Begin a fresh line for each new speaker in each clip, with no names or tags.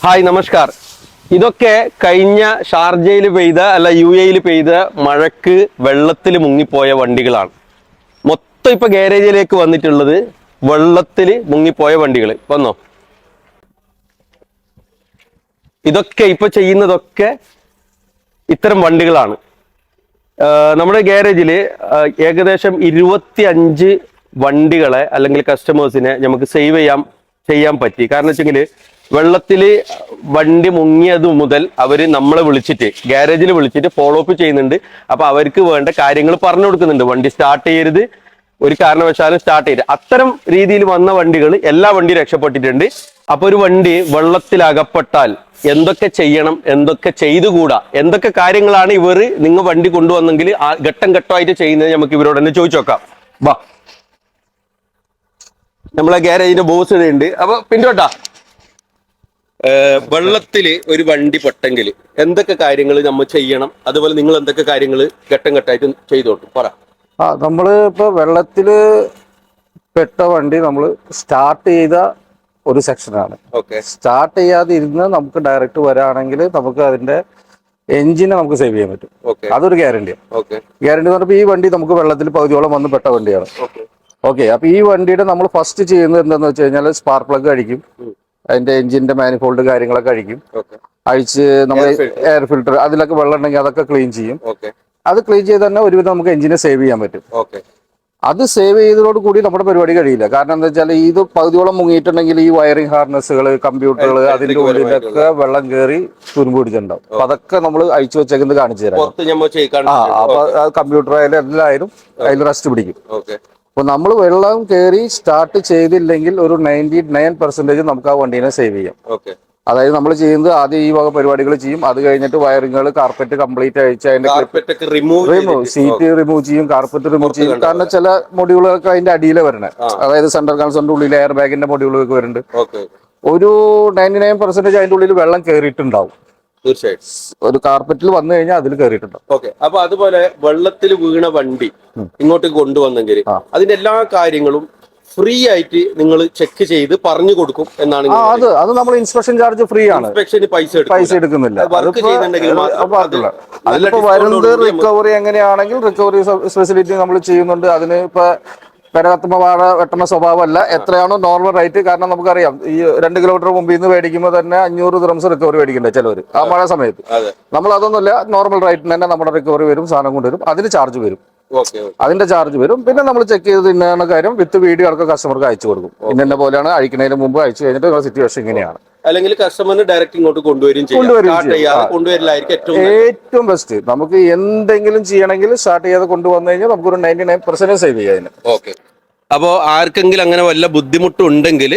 Hi നമസ്കാർ. ഇതൊക്കെ കഴിഞ്ഞ ഷാർജയിൽ പെയ്ത അല്ല UAE പെയ്ത മഴക്ക് വെള്ളത്തിൽ മുങ്ങിപ്പോയ വണ്ടികളാണ്. മൊത്തം ഇപ്പൊ ഗാരേജിലേക്ക് വന്നിട്ടുള്ളത് വെള്ളത്തിൽ മുങ്ങിപ്പോയ വണ്ടികൾ. വന്നോ, ഇതൊക്കെ ഇപ്പൊ ചെയ്യുന്നതൊക്കെ ഇത്തരം വണ്ടികളാണ്. നമ്മുടെ ഗാരേജിൽ ഏകദേശം 25 വണ്ടികളെ അല്ലെങ്കിൽ കസ്റ്റമേഴ്സിനെ നമുക്ക് സേവ് ചെയ്യാൻ പറ്റി. കാരണം വെച്ചെങ്കിൽ വെള്ളത്തിൽ വണ്ടി മുങ്ങിയത് മുതൽ അവർ നമ്മളെ വിളിച്ചിട്ട് ഗാരേജിൽ വിളിച്ചിട്ട് ഫോളോ അപ്പ് ചെയ്യുന്നുണ്ട്. അപ്പൊ അവർക്ക് വേണ്ട കാര്യങ്ങൾ പറഞ്ഞു കൊടുക്കുന്നുണ്ട്. വണ്ടി സ്റ്റാർട്ട് ചെയ്യരുത്, ഒരു കാരണവശാലും സ്റ്റാർട്ട് ചെയ്യരുത്. അത്തരം രീതിയിൽ വന്ന വണ്ടികൾ എല്ലാ വണ്ടിയും രക്ഷപ്പെട്ടിട്ടുണ്ട്. അപ്പൊ ഒരു വണ്ടി വെള്ളത്തിൽ അകപ്പെട്ടാൽ എന്തൊക്കെ ചെയ്യണം, എന്തൊക്കെ ചെയ്തുകൂടാ, എന്തൊക്കെ കാര്യങ്ങളാണ് ഇവർ നിങ്ങൾ വണ്ടി കൊണ്ടുവന്നെങ്കിൽ ഘട്ടം ഘട്ടമായിട്ട് ചെയ്യുന്നത് നമുക്ക് ഇവരോട് തന്നെ ചോദിച്ചു നോക്കാം. വാ, നമ്മളെ ഗാരേജിന്റെ ബോസ് ഉണ്ട്. അപ്പൊ പിന്നോട്ടാ, വെള്ളത്തിൽ ഒരു വണ്ടി പെട്ടെങ്കിൽ എന്തൊക്കെ കാര്യങ്ങൾ നമ്മൾ ചെയ്യണം, അതുപോലെ നിങ്ങൾ എന്തൊക്കെ കാര്യങ്ങൾ ഘട്ടം ഘട്ടമായിട്ട് ചെയ്തോട്ടും പറ.
നമ്മള് ഇപ്പൊ വെള്ളത്തില് പെട്ട വണ്ടി നമ്മൾ സ്റ്റാർട്ട് ചെയ്ത ഒരു സെക്ഷനാണ്. സ്റ്റാർട്ട് ചെയ്യാതെ ഇരുന്ന് നമുക്ക് ഡയറക്റ്റ് വരാണെങ്കിൽ നമുക്ക് അതിന്റെ എഞ്ചിനെ നമുക്ക് സേവ് ചെയ്യാൻ പറ്റും. അതൊരു ഗ്യാരണ്ടിയാണ്. ഗ്യാരണ്ടി എന്ന് പറഞ്ഞപ്പോൾ ഈ വണ്ടി നമുക്ക് വെള്ളത്തിൽ പകുതിയോളം വന്ന് പെട്ട വണ്ടിയാണ്. ഓക്കെ, അപ്പൊ ഈ വണ്ടിയുടെ നമ്മൾ ഫസ്റ്റ് ചെയ്യുന്നത് എന്താണെന്ന് വെച്ച് കഴിഞ്ഞാൽ സ്പാർക്ക് പ്ലഗ് അടിക്കും, അതിന്റെ എഞ്ചിന്റെ മാനിഫോൾഡ് കാര്യങ്ങളൊക്കെ അഴിക്കും. അഴിച്ച് നമ്മൾ എയർ ഫിൽട്ടർ അതിലൊക്കെ വെള്ളം ഉണ്ടെങ്കിൽ അതൊക്കെ ക്ലീൻ ചെയ്യും. അത് ക്ലീൻ ചെയ്ത് തന്നെ ഒരുവിധം നമുക്ക് എഞ്ചിനെ സേവ് ചെയ്യാൻ പറ്റും. അത് സേവ് ചെയ്തതോട് കൂടി നമ്മുടെ പരിപാടി കഴിയില്ല. കാരണം എന്താ വെച്ചാൽ ഇത് പകുതിയോളം മുങ്ങിയിട്ടുണ്ടെങ്കിൽ ഈ വയറിംഗ് ഹാർനസുകൾ, കമ്പ്യൂട്ടറുകൾ, അതിന്റെ ഉള്ളിലൊക്കെ വെള്ളം കയറി തുരുമ്പ് പിടിച്ചിട്ടുണ്ടാവും. അപ്പൊ അതൊക്കെ നമ്മൾ അഴിച്ചു വെച്ചേക്കുന്നത് കാണിച്ചു തരാം. അപ്പൊ കമ്പ്യൂട്ടർ ആയാലും എല്ലായാലും അതിൽ റെസ്റ്റ് പിടിക്കും. അപ്പൊ നമ്മൾ വെള്ളം കയറി സ്റ്റാർട്ട് ചെയ്തില്ലെങ്കിൽ ഒരു 99% നമുക്ക് ആ വണ്ടീനെ സേവ് ചെയ്യാം. അതായത് നമ്മൾ ചെയ്യുന്നത് ആദ്യം ഈ വക പരിപാടികൾ ചെയ്യും. അത് കഴിഞ്ഞിട്ട് വയറിങ്ങുകൾ, കാർപ്പറ്റ് കംപ്ലീറ്റ് അഴിച്ച് അതിന്റെ സീറ്റ് റിമൂവ് ചെയ്യും, കാർപ്പറ്റ് റിമൂവ് ചെയ്യും. കാരണം ചില മൊഡ്യൂളൊക്കെ അതിന്റെ അടിയിലെ വരണേ, അതായത് സെൻട്രൽ കൺസോളിന്റെ ഉള്ളിൽ എയർ ബാഗിന്റെ മൊഡ്യൂളൊക്കെ വരുന്നുണ്ട്. ഒരു 99% അതിന്റെ ഉള്ളിൽ വെള്ളം കയറിയിട്ടുണ്ടാവും.
തീർച്ചയായിട്ടും
ഒരു കാർപ്പറ്റിൽ വന്നു കഴിഞ്ഞാൽ അതിൽ കയറിയിട്ടുണ്ടാവും.
ഓക്കെ, അപ്പൊ അതുപോലെ വെള്ളത്തിൽ വീണ വണ്ടി ഇങ്ങോട്ട് കൊണ്ടുവന്നെങ്കിൽ അതിന്റെ എല്ലാ കാര്യങ്ങളും ഫ്രീ ആയിട്ട് നിങ്ങൾ ചെക്ക് ചെയ്ത് പറഞ്ഞു കൊടുക്കും എന്നാണ്.
അത് നമ്മൾ ഇൻസ്പെക്ഷൻ ചാർജ് ഫ്രീ ആണ്.
ഇൻസ്പെക്ഷന് പൈസ എടുക്കുന്നില്ല.
അതിലിപ്പോ വരുന്നത് റിക്കവറി എങ്ങനെയാണെങ്കിൽ റിക്കവറി ഫെസിലിറ്റി നമ്മൾ ചെയ്യുന്നുണ്ട്. അതിന് ഇപ്പൊ പെരകത്തുമ്പ വെട്ടുന്ന സ്വഭാവമല്ല, എത്രയാണോ നോർമൽ റേറ്റ്. കാരണം നമുക്കറിയാം ഈ 2 കിലോമീറ്റർ മുമ്പിൽ നിന്ന് മേടിക്കുമ്പോൾ തന്നെ 500 ദിർഹംസ് റിക്കവറി മേടിക്കണ്ടേ ചിലവർ ആ മഴ സമയത്ത്. നമ്മൾ അതൊന്നുമില്ല, നോർമൽ റേറ്റിന് തന്നെ നമ്മുടെ റിക്കവറി വരും, സാധനം കൊണ്ടുവരും, അതിന് ചാർജ് വരും. അതിന്റെ ചാർജ് വരും. പിന്നെ നമ്മൾ ചെക്ക് ചെയ്ത് ഇന്ന കാര്യം വിത്ത് വീഡിയോ അടക്കം കസ്റ്റമർക്ക് അയച്ചു കൊടുക്കും. ഇന്ന പോലെയാണ്, അഴിക്കുന്നതിന് മുമ്പ് അയച്ചു കഴിഞ്ഞിട്ട് സിറ്റുവേഷൻ ഇങ്ങനെയാണ്.
അല്ലെങ്കിൽ കസ്റ്റമറിന് ഡയറക്റ്റ് ഇങ്ങോട്ട് കൊണ്ടുവരും.
ഏറ്റവും ബെസ്റ്റ് നമുക്ക് എന്തെങ്കിലും ചെയ്യണമെങ്കിൽ സ്റ്റാർട്ട് ചെയ്യാതെ കൊണ്ടുവന്നു കഴിഞ്ഞാൽ നമുക്കൊരു 99% സേവ് ചെയ്യാം.
ഓക്കെ, അപ്പോൾ ആർക്കെങ്കിലും അങ്ങനെ വല്ല ബുദ്ധിമുട്ടുണ്ടെങ്കിൽ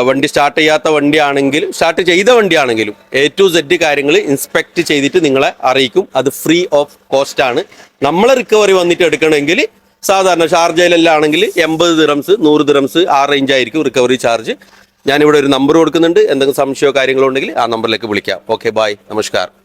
വണ്ടി സ്റ്റാർട്ട് ചെയ്യാത്ത വണ്ടിയാണെങ്കിലും സ്റ്റാർട്ട് ചെയ്ത വണ്ടിയാണെങ്കിലും A to Z കാര്യങ്ങൾ ഇൻസ്പെക്ട് ചെയ്തിട്ട് നിങ്ങളെ അറിയിക്കും. അത് ഫ്രീ ഓഫ് കോസ്റ്റ് ആണ്. നമ്മളെ റിക്കവറി വന്നിട്ട് എടുക്കണമെങ്കിൽ സാധാരണ ഷാർജയിലെല്ലാം ആണെങ്കിൽ 80 ദിർഹംസ് 100 ദിർഹംസ് ആ റേഞ്ച് ആയിരിക്കും റിക്കവറി ചാർജ്. ഞാനിവിടെ ഒരു നമ്പർ കൊടുക്കുന്നുണ്ട്. എന്തെങ്കിലും സംശയമോ കാര്യങ്ങളോ ഉണ്ടെങ്കിൽ ആ നമ്പറിലേക്ക് വിളിക്കാം. ഓക്കെ, ബൈ, നമസ്കാരം.